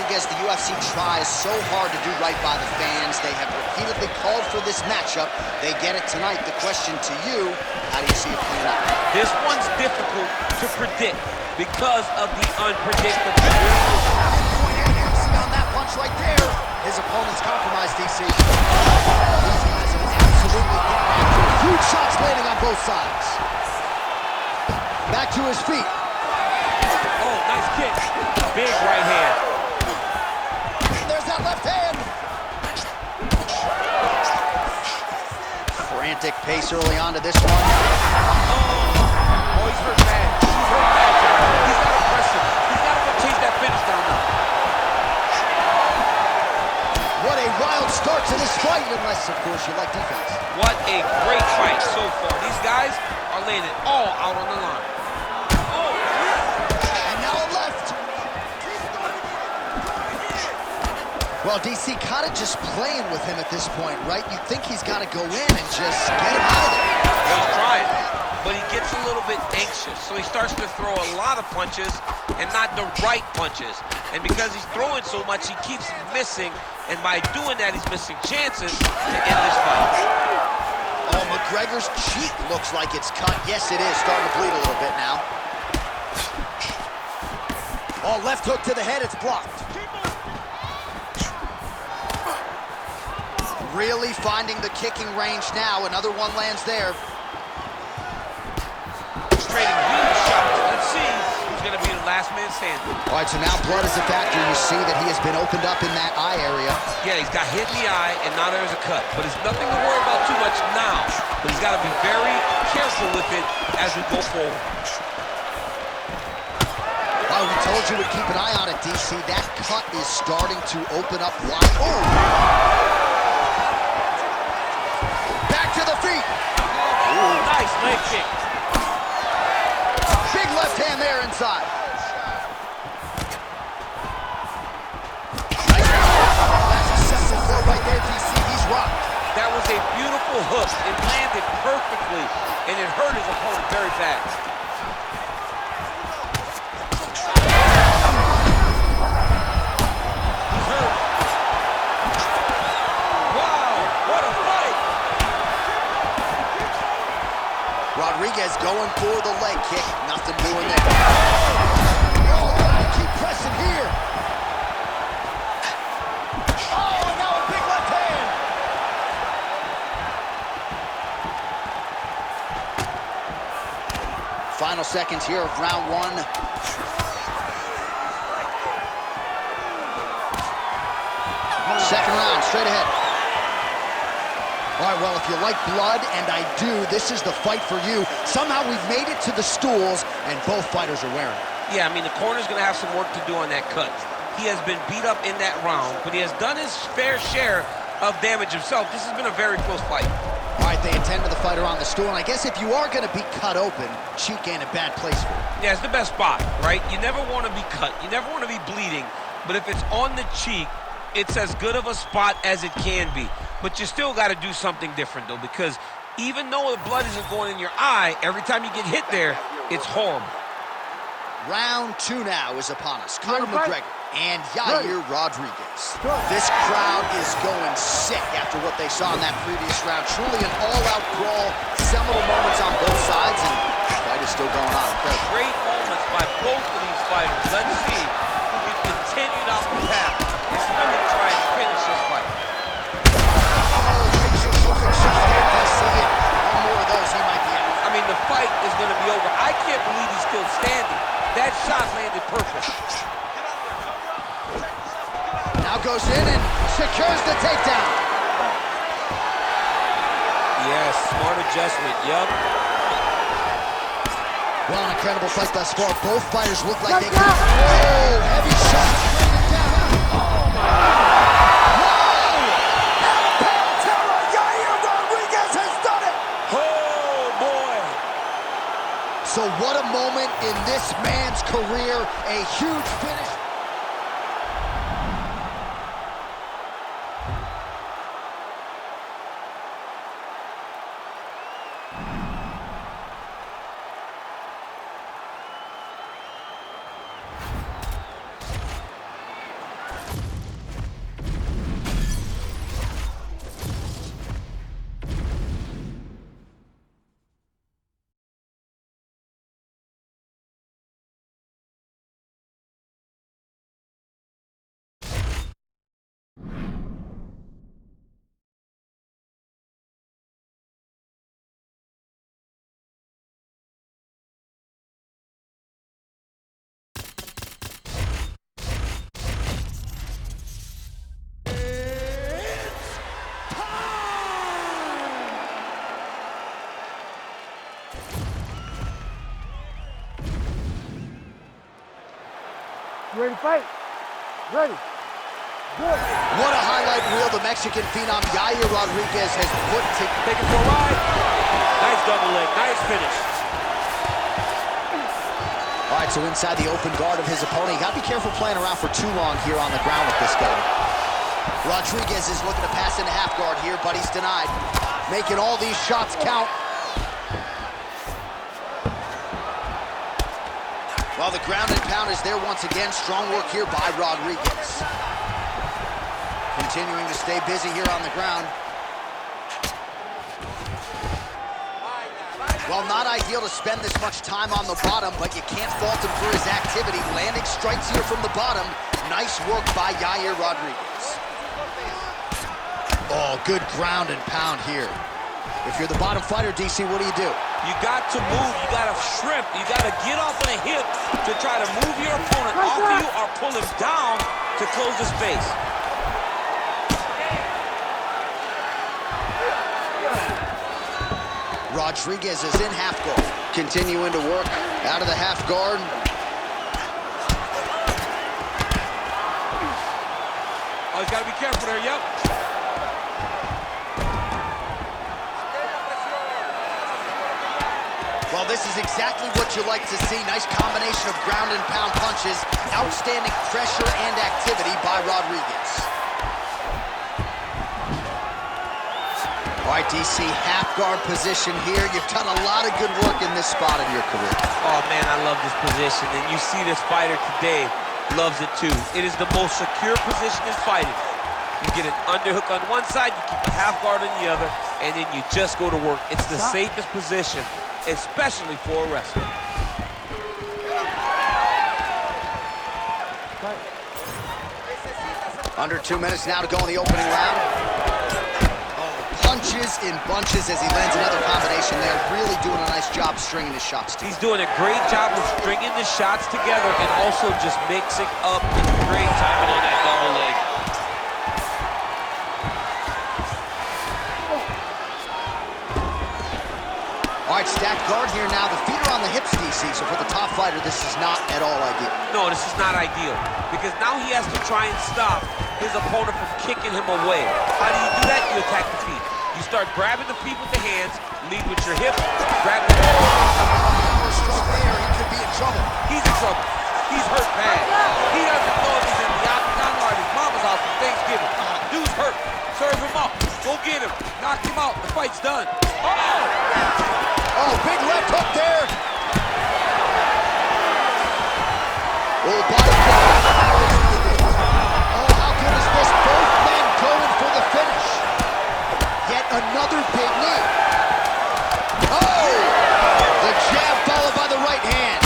Rodriguez, the UFC tries so hard to do right by the fans. They have repeatedly called for this matchup. They get it tonight. The question to you, how do you see it playing out? This one's difficult to predict because of the unpredictability. See on that punch right there. His opponent's compromised, DC. These guys are absolutely getting after it. Huge shots landing on both sides. Back to his feet. Oh, nice kick. Big right hand. There's that left hand. Frantic pace early on to this one. Oh, he's hurt bad. He's hurt bad, Jair. He's got to press him. He's got to go chase that finish down now. What a wild start to this fight, unless, of course, you like defense. What a great fight so far. These guys are laying it all out on the line. Well, DC kind of just playing with him at this point, right? You think he's got to go in and just get him out of there. He's trying, but he gets a little bit anxious, so he starts to throw a lot of punches and not the right punches. And because he's throwing so much, he keeps missing, and by doing that, he's missing chances to end this fight. Oh, McGregor's cheek looks like it's cut. Yes, it is. Starting to bleed a little bit now. Oh, left hook to the head. It's blocked. Really finding the kicking range now. Another one lands there. Trading huge shots. Let's see who's going to be the last man standing. All right, so now blood is a factor. You see that he has been opened up in that eye area. Yeah, he's got hit in the eye, and now there's a cut. But it's nothing to worry about too much now. But he's got to be very careful with it as we go forward. Oh, we told you to keep an eye on it, DC. That cut is starting to open up wide. Oh! To the feet. Ooh, nice leg kick. Big left hand there inside. Nice. That's a simple throw right there, DC. He's rocked. That was a beautiful hook. It landed perfectly, and it hurt his opponent very bad. He's hurt. Wow, what a fight. Rodriguez going for the leg kick. Nothing doing there. Oh, gotta keep pressing here. Oh, now a big left hand. Final seconds here of round one. Second round, straight ahead. All right, well, if you like blood, and I do, this is the fight for you. Somehow we've made it to the stools, and both fighters are wearing it. Yeah, I mean, the corner's going to have some work to do on that cut. He has been beat up in that round, but he has done his fair share of damage himself. This has been a very close fight. All right, they attend to the fighter on the stool, and I guess if you are going to be cut open, cheek ain't a bad place for it. Yeah, it's the best spot, right? You never want to be cut. You never want to be bleeding, but if it's on the cheek, it's as good of a spot as it can be. But you still got to do something different, though, because even though the blood isn't going in your eye, every time you get hit there, it's horrible. Round two now is upon us. Conor McGregor and Yair Rodriguez. This crowd is going sick after what they saw in that previous round. Truly an all-out brawl, seminal moments on both sides, and the fight is still going on. Great moments by both of these fighters. Let's see who can continue down the path. It's going to try and finish this fight. One more of those, he might be out. I mean, the fight is going to be over. I can't believe he's still standing. That shot landed perfect. Now goes in and secures the takedown. Yes, smart adjustment, yup. Well, an incredible fight thus far. Both fighters look like they could... Oh, heavy shots raining down. Oh, my God. Whoa! Terror! Yair Rodriguez has done it! Oh, boy. So what a moment in this man's career. A huge finish. ready to fight? Ready. Good. What a highlight reel the Mexican phenom Yair Rodriguez has put together. Take it for a ride. Nice double leg. Nice finish. All right, so inside the open guard of his opponent. You got to be careful playing around for too long here on the ground with this guy. Rodriguez is looking to pass into half guard here, but he's denied. Making all these shots count. Well, the ground and pound is there once again. Strong work here by Rodriguez. Continuing to stay busy here on the ground. Well, not ideal to spend this much time on the bottom, but you can't fault him for his activity. Landing strikes here from the bottom. Nice work by Yair Rodriguez. Oh, good ground and pound here. If you're the bottom fighter, DC, what do? You got to move. You got to shrimp. You got to get off of the hip to try to move your opponent off of you or pull him down to close the space. Rodriguez is in half guard. Continuing to work out of the half guard. Oh, he's got to be careful there. Yep. Well, this is exactly what you like to see. Nice combination of ground and pound punches. Outstanding pressure and activity by Rodriguez. All right, DC, half guard position here. You've done a lot of good work in this spot in your career. Oh, man, I love this position. And you see this fighter today loves it, too. It is the most secure position in fighting. You get an underhook on one side, you keep a half guard on the other, and then you just go to work. It's the safest position, especially for a wrestler. Under 2 minutes now to go in the opening round. Punches in bunches as he lands another combination there. Really doing a nice job stringing his shots together. He's doing a great job of stringing the shots together and also just mixing up great timing on that double leg. All right, stacked guard here now. The feet are on the hips, DC, so for the top fighter, this is not at all ideal. No, this is not ideal because now he has to try and stop his opponent from kicking him away. How do you do that? You attack the feet. You start grabbing the feet with the hands, lead with your hips, grab the feet. There, he could be in trouble. He's in trouble. He's hurt bad. He doesn't know if he's in the octagon or at his mama's house for Thanksgiving. Dude's hurt. Serve him up. Go get him. Knock him out. The fight's done. Oh, big left hook there. Oh, body kick. Oh, how good is this? Both men going for the finish. Yet another big knee. Oh! The jab followed by the right hand.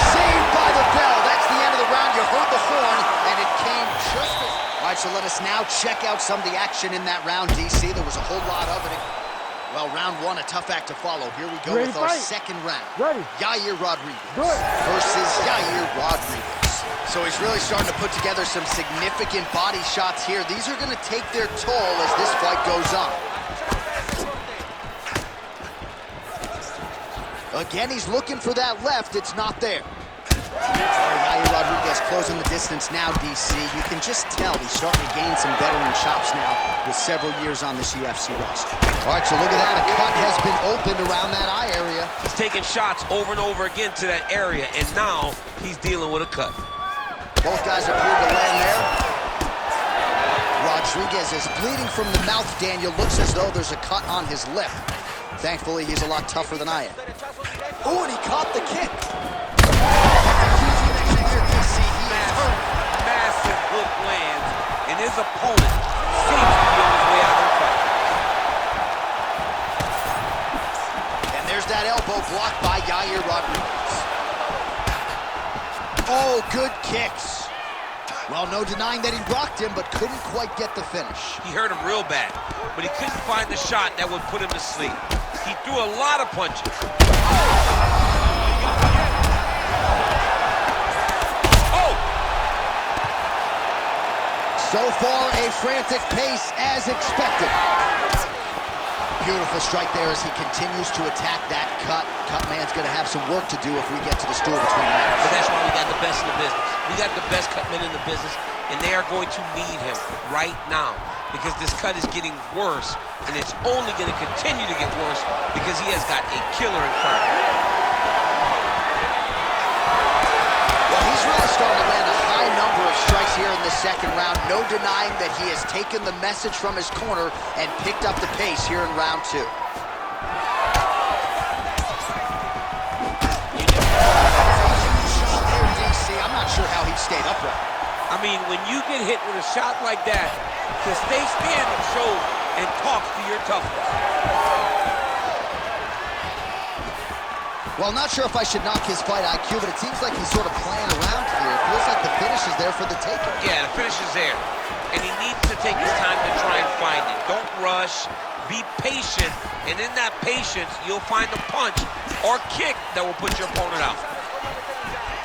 Saved by the bell. That's the end of the round. You heard the horn, and it came just as... All right, so let us now check out some of the action in that round, DC. There was a whole lot of it. Well, round one, a tough act to follow. Here we go with our second round. Ready. Yair Rodriguez versus Yair Rodriguez. So he's really starting to put together some significant body shots here. These are going to take their toll as this fight goes on. Again, he's looking for that left. It's not there. Yair Rodriguez closing the distance now, DC. You can just tell he's starting to gain some veteran chops now with several years on this UFC roster. All right, so look at that. A cut has been opened around that eye area. He's taking shots over and over again to that area, and now he's dealing with a cut. Both guys appear to land there. Rodriguez is bleeding from the mouth, Daniel. Looks as though there's a cut on his lip. Thankfully, he's a lot tougher than I am. Oh, and he caught the kick. Massive hook lands, and his opponent seems to be on his way out of the fight. And there's that elbow blocked by Yair Rodriguez. Oh, good kicks. Well, no denying that he rocked him, but couldn't quite get the finish. He hurt him real bad, but he couldn't find the shot that would put him to sleep. He threw a lot of punches. So far, a frantic pace as expected. Beautiful strike there as he continues to attack that cut. Cut man's going to have some work to do if we get to the stool between rounds. But that's why we got the best in the business. We got the best cut men in the business, and they are going to need him right now because this cut is getting worse, and it's only going to continue to get worse because he has got a killer in front of him. Well, he's really starting to land a high number of strikes here in the second round. No denying that he has taken the message from his corner and picked up the pace here in round two. I'm not sure how he stayed upright. I mean, when you get hit with a shot like that, to stay standing shows and talks to your toughness. Well, not sure if I should knock his fight IQ, but it seems like he's sort of playing around here. It feels like the finish is there for the taking. Yeah, the finish is there. And he needs to take his time to try and find it. Don't rush. Be patient. And in that patience, you'll find a punch or kick that will put your opponent out.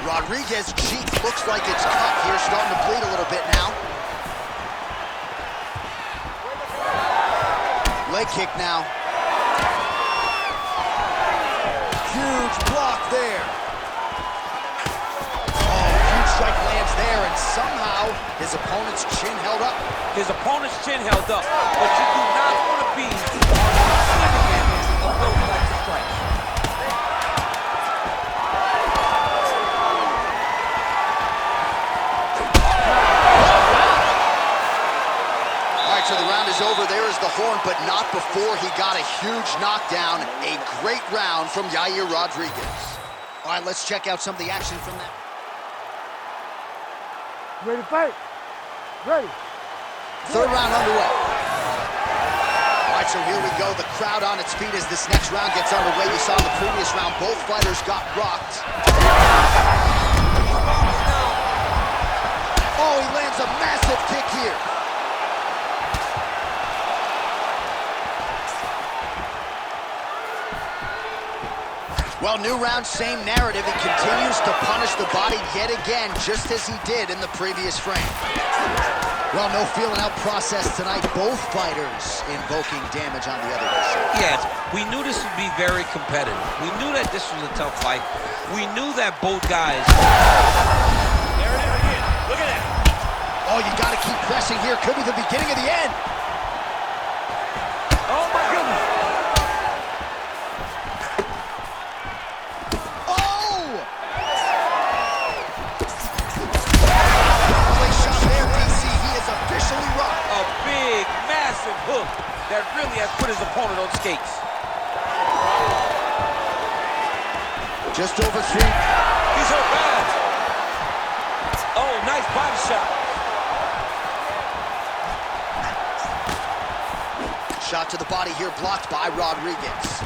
Rodriguez's cheek looks like it's cut here, starting to bleed a little bit now. Leg kick now. Huge block there. Oh, huge strike lands there, and somehow his opponent's chin held up. His opponent's chin held up, but you do not want to be on the receiving end of those types of strikes. So the round is over. There is the horn, but not before he got a huge knockdown. A great round from Yair Rodriguez. All right, let's check out some of the action from that. Ready to fight? Ready. Third round underway. All right, so here we go. The crowd on its feet as this next round gets underway. You saw in the previous round, both fighters got rocked. Oh, he lands a massive kick here. Well, new round, same narrative. He continues to punish the body yet again, just as he did in the previous frame. Well, no feeling out process tonight. Both fighters invoking damage on the other side. Yes, we knew this would be very competitive. We knew that this was a tough fight. We knew that both guys... There it is again. Look at that. Oh, you got to keep pressing here. Could be the beginning of the end. Oh, my goodness. Hook that really has put his opponent on skates. Just over 3. He's hurt bad. Oh, nice body shot. Shot to the body here, blocked by Rodriguez.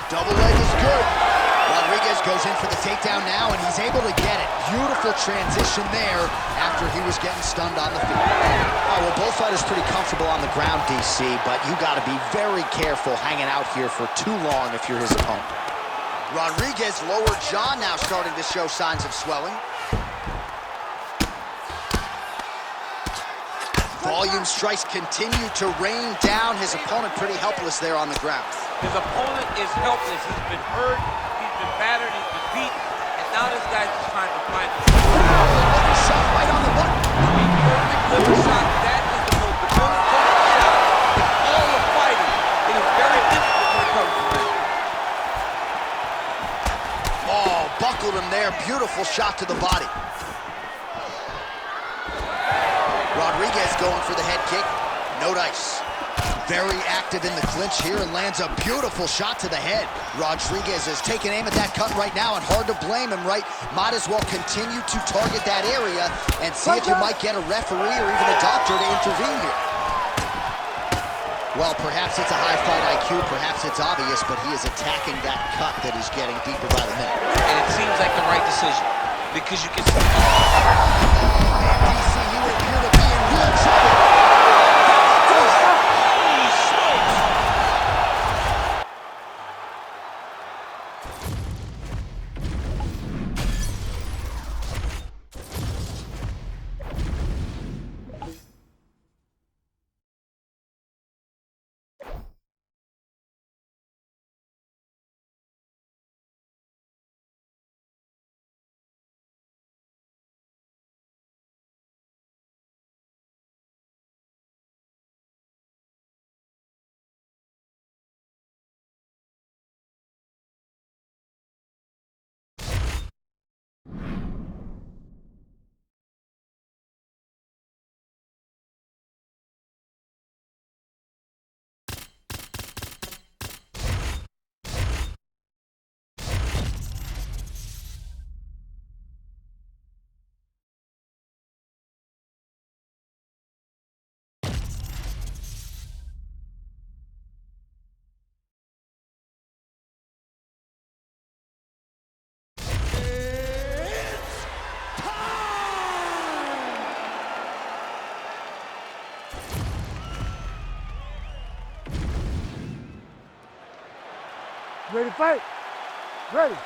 Double leg is good. Rodriguez goes in for the takedown now, and he's able to get it. Beautiful transition there after he was getting stunned on the feet. Oh, well, both fighters pretty comfortable on the ground, DC, but you got to be very careful hanging out here for too long if you're his opponent. Rodriguez lower jaw now starting to show signs of swelling. Volume strikes continue to rain down. His opponent pretty helpless there on the ground. His opponent is helpless. He's been hurt, he's been battered, he's been beat, and now this guy's just trying to find a shot right on the button. Perfect liver shot. That is the most important shot in all of fighting. It is very difficult when it comes to this. Oh, buckled him there. Beautiful shot to the body. Rodriguez going for the head kick. No dice. Very active in the clinch here and lands a beautiful shot to the head. Rodriguez is taking aim at that cut right now, and hard to blame him, right? Might as well continue to target that area and see if you might get a referee or even a doctor to intervene here. Well, perhaps it's a high fight IQ, perhaps it's obvious, but he is attacking that cut that is getting deeper by the minute. And it seems like the right decision because you can see... DC, he would appear to be in real trouble. Ready to fight? Ready.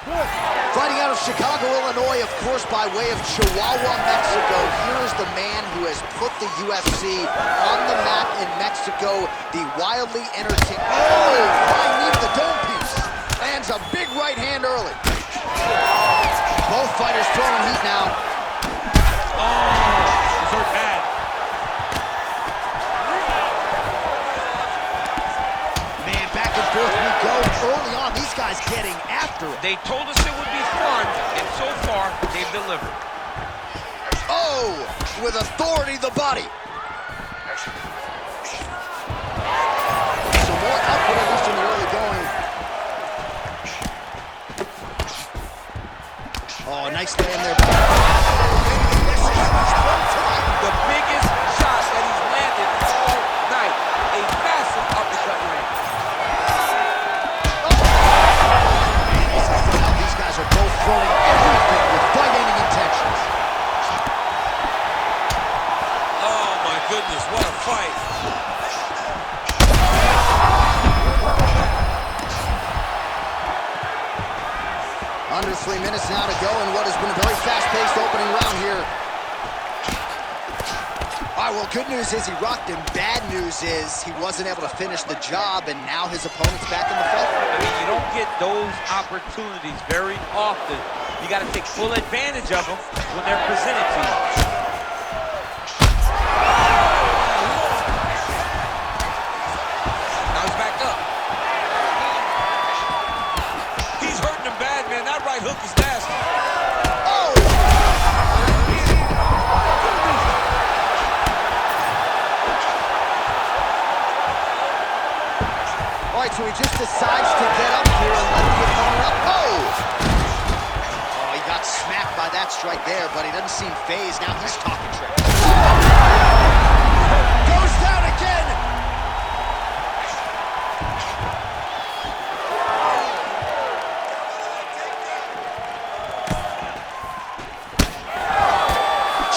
Good. Fighting out of Chicago, Illinois, of course, by way of Chihuahua, Mexico. Here is the man who has put the UFC on the map in Mexico, the wildly entertaining. Oh, flying knee to the dome piece. Lands a big right hand early. Both fighters throwing heat now. Oh, he's hurt bad. Man, back and forth we go. Early on, these guys getting after it. They told us it would be fun, and so far, they've delivered. Oh, with authority, the body. Some more output, at least in the early going. Oh, nice land there. The biggest shot that he's landed all night. A massive uppercut land. These guys are both throwing everything with fight-ending intentions. Oh, my goodness, what a fight. Under 3 minutes now to go in what has been a very fast-paced opening round here. All right, well, good news is he rocked him. Bad news is he wasn't able to finish the job, and now his opponent's back in the fight. I mean, you don't get those opportunities very often. You got to take full advantage of them when they're presented to you. Now he's back up. He's hurting him bad, man. That right hook is nasty. Oh! All right, so he just decides to get up here and let the opponent up. Oh! Oh, he got smacked by that strike there, but he doesn't seem phased. Now he's talking trash. Goes down again!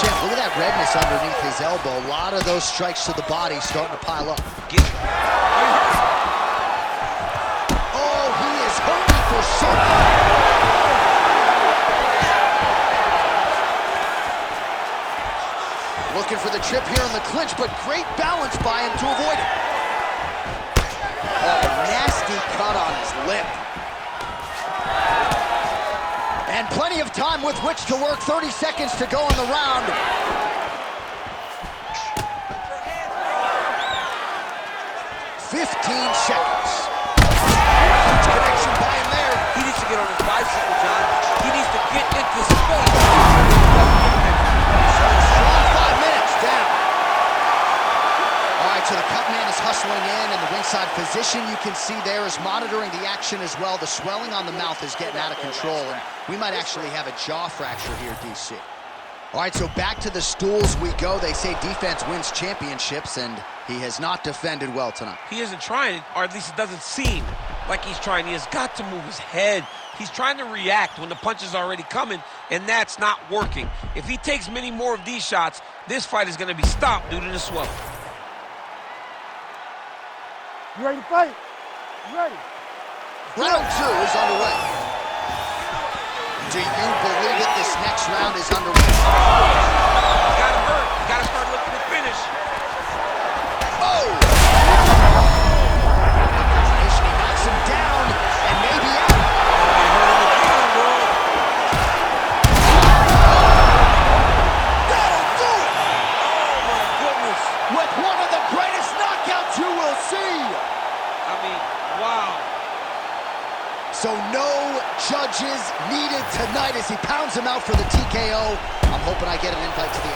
Champ, look at that redness underneath his elbow. A lot of those strikes to the body starting to pile up. Oh, he is hungry for something. Looking for the trip here in the clinch, but great balance by him to avoid it. Oh, nasty cut on his lip. And plenty of time with which to work. 30 seconds to go in the round. 15 seconds. Huge connection by him there. He needs to get on his bicycle, John. He needs to get into space. Strong 5 minutes down. All right, so the cut man is hustling in, and the ringside physician you can see there is monitoring the action as well. The swelling on the mouth is getting out of control, and we might actually have a jaw fracture here, DC. All right, so back to the stools we go. They say defense wins championships, and he has not defended well tonight. He isn't trying, or at least it doesn't seem like he's trying. He has got to move his head. He's trying to react when the punch is already coming, and that's not working. If he takes many more of these shots, this fight is going to be stopped due to the swelling. You ready to fight? You ready? Round 2 is underway. Do you believe that this next round is underway? You got him hurt. You got to start looking to finish. Oh! He knocks him down, and maybe out. That'll do it! Oh, my goodness. With one of the greatest knockouts you will see. I mean, wow. So no judges needed tonight as he pounds him out for the TKO. I'm hoping I get an invite to the